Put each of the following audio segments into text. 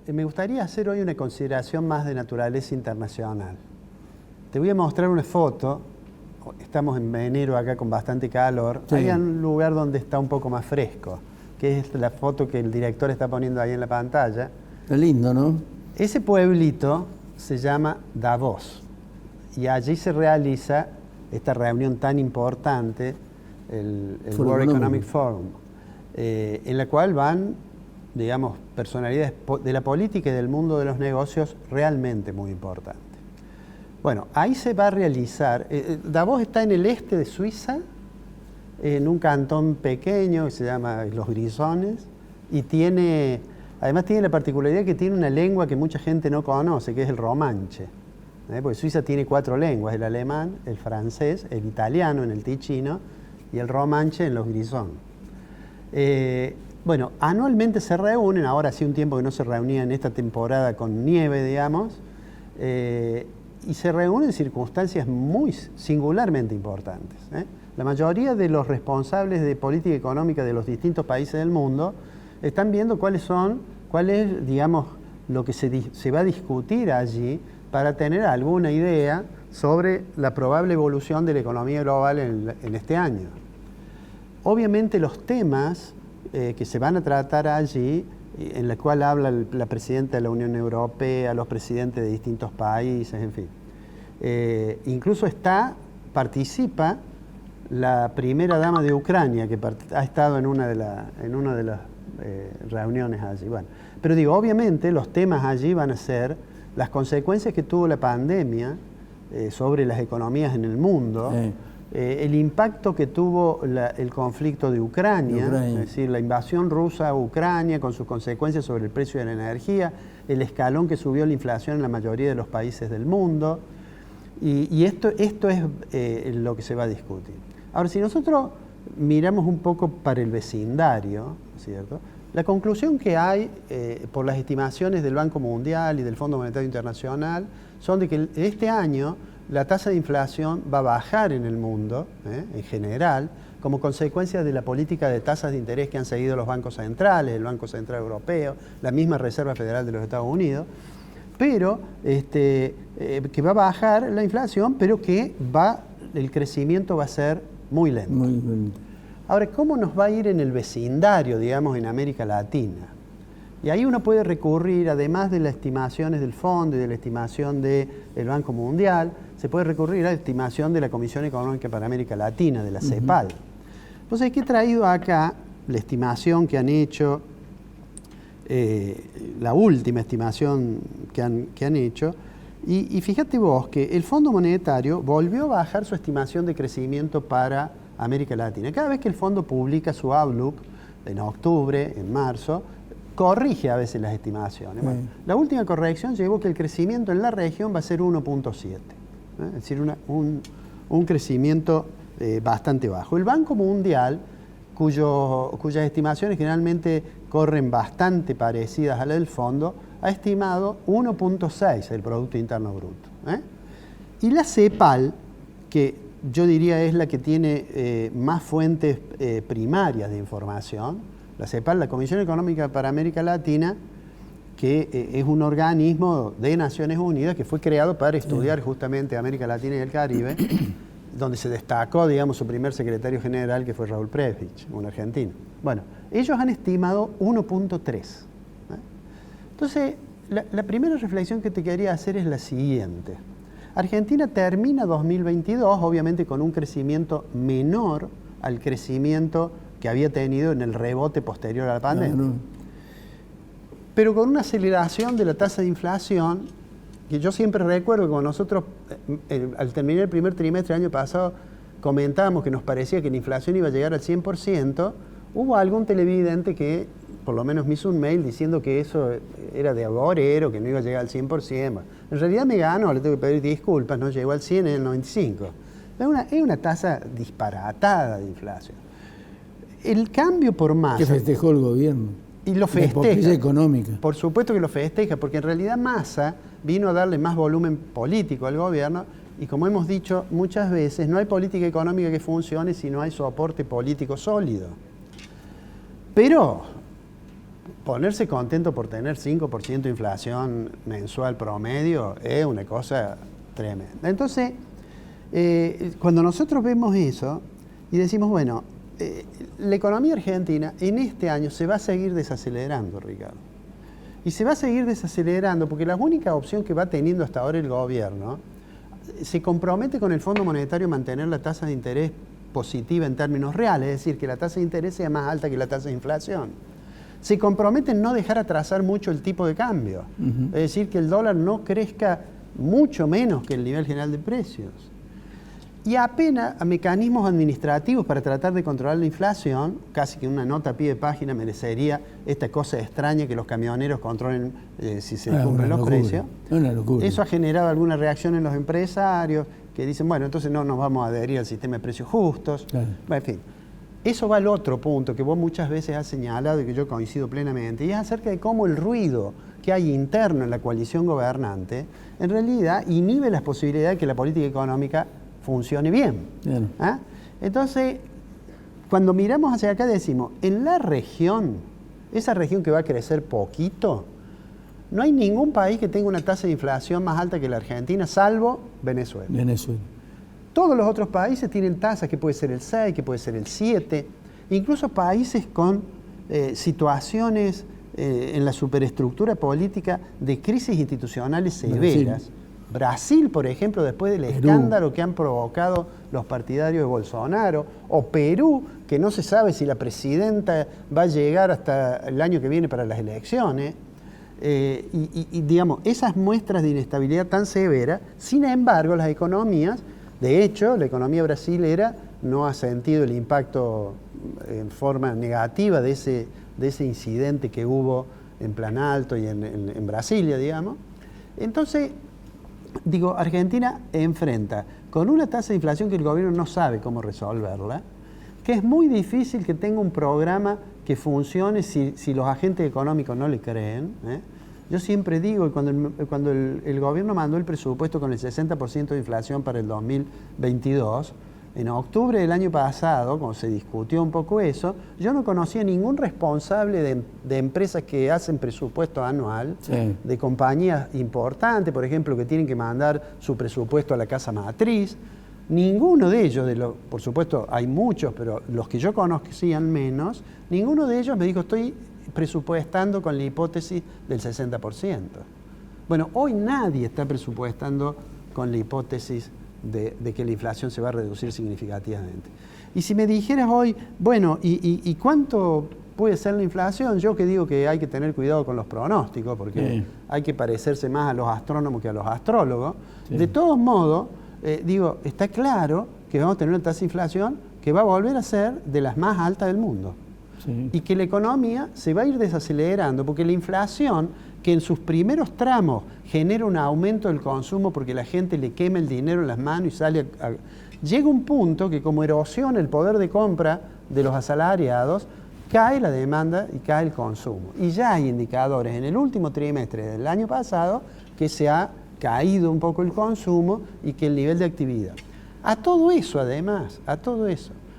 me gustaría hacer hoy una consideración más de naturaleza internacional. Te voy a mostrar una foto. Estamos en enero acá con bastante calor. Sí. Hay un lugar donde está un poco más fresco, que es la foto que el director está poniendo ahí en la pantalla. Está lindo, ¿no? Ese pueblito se llama Davos y allí se realiza esta reunión tan importante, el World Economic Forum, en la cual van, digamos, personalidades de la política y del mundo de los negocios realmente muy importantes. Bueno, ahí se va a realizar, Davos está en el este de Suiza, en un cantón pequeño que se llama Los Grisones, y además tiene la particularidad que tiene una lengua que mucha gente no conoce, que es el romanche. Porque Suiza tiene 4 lenguas, el alemán, el francés, el italiano en el Ticino y el romanche en Los Grisones. Bueno, anualmente se reúnen, ahora hace un tiempo que no se reunían en esta temporada con nieve, digamos, y se reúnen en circunstancias muy singularmente importantes. La mayoría de los responsables de política económica de los distintos países del mundo están viendo cuál es, digamos, lo que se va a discutir allí para tener alguna idea sobre la probable evolución de la economía global en este año. Obviamente los temas que se van a tratar allí, en la cual habla la presidenta de la Unión Europea, los presidentes de distintos países, en fin. Incluso participa la primera dama de Ucrania, que ha estado en una de las reuniones allí. Bueno, pero digo, obviamente los temas allí van a ser las consecuencias que tuvo la pandemia sobre las economías en el mundo, el impacto que tuvo el conflicto de Ucrania, es decir, la invasión rusa a Ucrania con sus consecuencias sobre el precio de la energía, el escalón que subió la inflación en la mayoría de los países del mundo, y esto es lo que se va a discutir. Ahora, si nosotros miramos un poco para el vecindario, ¿cierto?, la conclusión que hay por las estimaciones del Banco Mundial y del Fondo Monetario Internacional son de que este año la tasa de inflación va a bajar en el mundo, en general, como consecuencia de la política de tasas de interés que han seguido los bancos centrales, el Banco Central Europeo, la misma Reserva Federal de los Estados Unidos, pero que va a bajar la inflación, pero que el crecimiento va a ser muy lento. Muy lento. Ahora, ¿cómo nos va a ir en el vecindario, digamos, en América Latina? Y ahí uno puede recurrir, además de las estimaciones del Fondo y de la estimación del Banco Mundial, se puede recurrir a la estimación de la Comisión Económica para América Latina, de la CEPAL. Entonces, aquí he traído acá la estimación que han hecho, la última estimación que han hecho, y fíjate vos que el Fondo Monetario volvió a bajar su estimación de crecimiento para América Latina. Cada vez que el fondo publica su outlook, en octubre, en marzo, corrige a veces las estimaciones. Bueno, la última corrección llevó que el crecimiento en la región va a ser 1.7, es decir, un crecimiento bastante bajo. El Banco Mundial, cuyas estimaciones generalmente corren bastante parecidas a la del fondo, ha estimado 1.6 el Producto Interno Bruto. Y la CEPAL, que yo diría es la que tiene más fuentes primarias de información, la CEPAL, la Comisión Económica para América Latina, que es un organismo de Naciones Unidas que fue creado para estudiar justamente América Latina y el Caribe, donde se destacó, digamos, su primer secretario general, que fue Raúl Prebisch, un argentino. Bueno, ellos han estimado 1.3. Entonces, la primera reflexión que te quería hacer es la siguiente. Argentina termina 2022, obviamente, con un crecimiento menor al crecimiento que había tenido en el rebote posterior a la pandemia. Pero con una aceleración de la tasa de inflación, que yo siempre recuerdo que cuando nosotros, al terminar el primer trimestre del año pasado, comentábamos que nos parecía que la inflación iba a llegar al 100%, hubo algún televidente que por lo menos me hizo un mail diciendo que eso era de agorero, que no iba a llegar al 100%. En realidad me ganó, le tengo que pedir disculpas, no llegó al 100 en el 95. Es una tasa disparatada de inflación. El cambio por Massa... Que festejó el gobierno. Y lo festeja. La epopea económica. Por supuesto que lo festeja, porque en realidad Massa vino a darle más volumen político al gobierno, y como hemos dicho muchas veces, no hay política económica que funcione si no hay soporte político sólido. Pero ponerse contento por tener 5% de inflación mensual promedio es una cosa tremenda. Entonces, cuando nosotros vemos eso y decimos, bueno, la economía argentina en este año se va a seguir desacelerando, Ricardo. Y se va a seguir desacelerando porque la única opción que va teniendo hasta ahora el gobierno se compromete con el Fondo Monetario a mantener la tasa de interés positiva en términos reales, es decir, que la tasa de interés sea más alta que la tasa de inflación. Se compromete en no dejar atrasar mucho el tipo de cambio, es decir, que el dólar no crezca mucho menos que el nivel general de precios. Y apenas a mecanismos administrativos para tratar de controlar la inflación, casi que una nota a pie de página merecería esta cosa extraña que los camioneros controlen si se cumplen los precios. Una locura. Eso ha generado alguna reacción en los empresarios que dicen, bueno, entonces no nos vamos a adherir al sistema de precios justos. Claro. Bueno, en fin, eso va al otro punto que vos muchas veces has señalado y que yo coincido plenamente, y es acerca de cómo el ruido que hay interno en la coalición gobernante en realidad inhibe las posibilidades de que la política económica funcione bien. ¿Ah? Entonces, cuando miramos hacia acá decimos, en la región, esa región que va a crecer poquito, no hay ningún país que tenga una tasa de inflación más alta que la Argentina, salvo Venezuela. Todos los otros países tienen tasas que puede ser el 6, que puede ser el 7, incluso países con situaciones en la superestructura política de crisis institucionales severas. Brasil, por ejemplo, después del escándalo que han provocado los partidarios de Bolsonaro, o Perú, que no se sabe si la presidenta va a llegar hasta el año que viene para las elecciones, y digamos, esas muestras de inestabilidad tan severa, sin embargo, las economías, de hecho, la economía brasilera no ha sentido el impacto en forma negativa de ese incidente que hubo en Plan Alto y en Brasilia, digamos. Entonces, digo, Argentina enfrenta con una tasa de inflación que el gobierno no sabe cómo resolverla, que es muy difícil que tenga un programa que funcione si los agentes económicos no le creen. Yo siempre digo, cuando el gobierno mandó el presupuesto con el 60% de inflación para el 2022, en octubre del año pasado, cuando se discutió un poco eso, yo no conocía ningún responsable de empresas que hacen presupuesto anual, de compañías importantes, por ejemplo, que tienen que mandar su presupuesto a la casa matriz. Ninguno de ellos, por supuesto hay muchos, pero los que yo conocían menos, ninguno de ellos me dijo, estoy presupuestando con la hipótesis del 60%. Bueno, hoy nadie está presupuestando con la hipótesis de que la inflación se va a reducir significativamente. Y si me dijeras hoy, bueno, ¿y cuánto puede ser la inflación? Yo que digo que hay que tener cuidado con los pronósticos, porque hay que parecerse más a los astrónomos que a los astrólogos. De todos modos, digo, está claro que vamos a tener una tasa de inflación que va a volver a ser de las más altas del mundo. Y que la economía se va a ir desacelerando, porque la inflación, que en sus primeros tramos genera un aumento del consumo porque la gente le quema el dinero en las manos y sale llega un punto que como erosiona el poder de compra de los asalariados, cae la demanda y cae el consumo. Y ya hay indicadores en el último trimestre del año pasado que se ha caído un poco el consumo y que el nivel de actividad. A todo eso, además,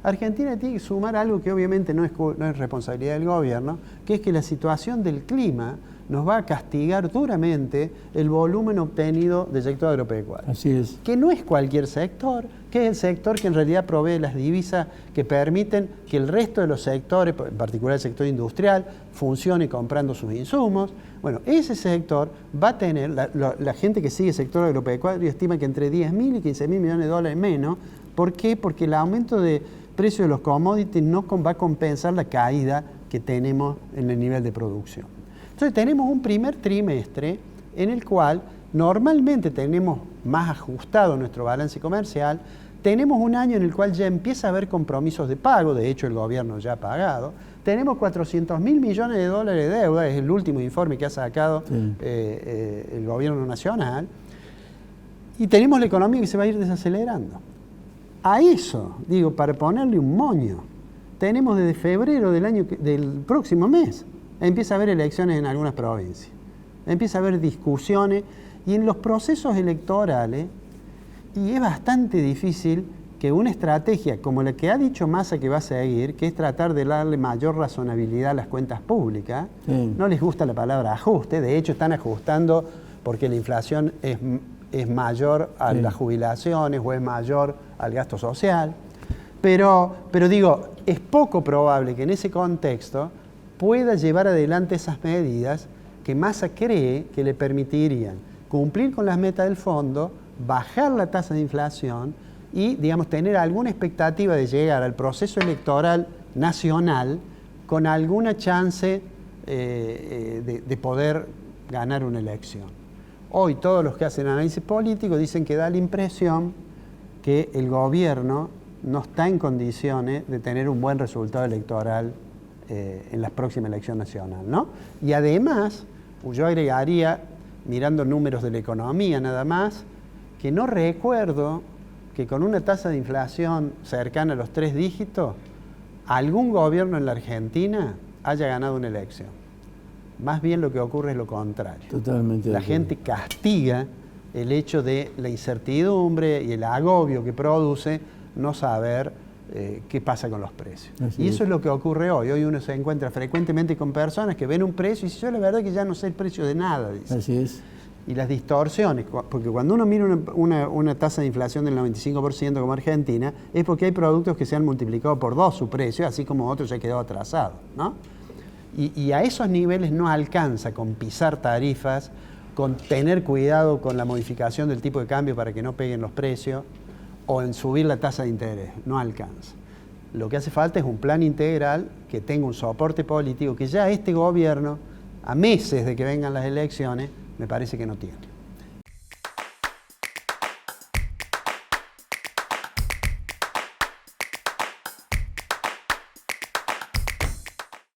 Argentina tiene que sumar algo que obviamente no es responsabilidad del gobierno, que es que la situación del clima nos va a castigar duramente el volumen obtenido del sector agropecuario. Así es. Que no es cualquier sector, que es el sector que en realidad provee las divisas que permiten que el resto de los sectores, en particular el sector industrial, funcione comprando sus insumos. Bueno, ese sector va a tener, la gente que sigue el sector agropecuario estima que entre 10.000 y 15.000 millones de dólares menos. ¿Por qué? Porque el aumento de precio de los commodities no va a compensar la caída que tenemos en el nivel de producción. Entonces tenemos un primer trimestre en el cual normalmente tenemos más ajustado nuestro balance comercial, tenemos un año en el cual ya empieza a haber compromisos de pago, de hecho el gobierno ya ha pagado, tenemos 400.000 millones de dólares de deuda, es el último informe que ha sacado el gobierno nacional, y tenemos la economía que se va a ir desacelerando. A eso, digo, para ponerle un moño, tenemos desde febrero del próximo mes, empieza a haber elecciones en algunas provincias, empieza a haber discusiones, y en los procesos electorales, y es bastante difícil que una estrategia como la que ha dicho Massa que va a seguir, que es tratar de darle mayor razonabilidad a las cuentas públicas, no les gusta la palabra ajuste, de hecho están ajustando porque la inflación es mayor a las jubilaciones o es mayor al gasto social, pero digo, es poco probable que en ese contexto pueda llevar adelante esas medidas que Massa cree que le permitirían cumplir con las metas del fondo, bajar la tasa de inflación y, digamos, tener alguna expectativa de llegar al proceso electoral nacional con alguna chance de poder ganar una elección. Hoy todos los que hacen análisis político dicen que da la impresión que el gobierno no está en condiciones de tener un buen resultado electoral en la próxima elección nacional, ¿no? Y además, yo agregaría, mirando números de la economía nada más, que no recuerdo que con una tasa de inflación cercana a los 3 dígitos, algún gobierno en la Argentina haya ganado una elección. Más bien lo que ocurre es lo contrario. Totalmente. La gente castiga el hecho de la incertidumbre y el agobio que produce no saber qué pasa con los precios. Y eso es lo que ocurre hoy. Hoy uno se encuentra frecuentemente con personas que ven un precio y dice, yo la verdad que ya no sé el precio de nada, dice. Así es. Y las distorsiones, porque cuando uno mira una tasa de inflación del 95% como Argentina, es porque hay productos que se han multiplicado por 2 su precio, así como otros ya quedó atrasado, ¿no? Y a esos niveles no alcanza con pisar tarifas, con tener cuidado con la modificación del tipo de cambio para que no peguen los precios, o en subir la tasa de interés, no alcanza. Lo que hace falta es un plan integral que tenga un soporte político que ya este gobierno, a meses de que vengan las elecciones, me parece que no tiene.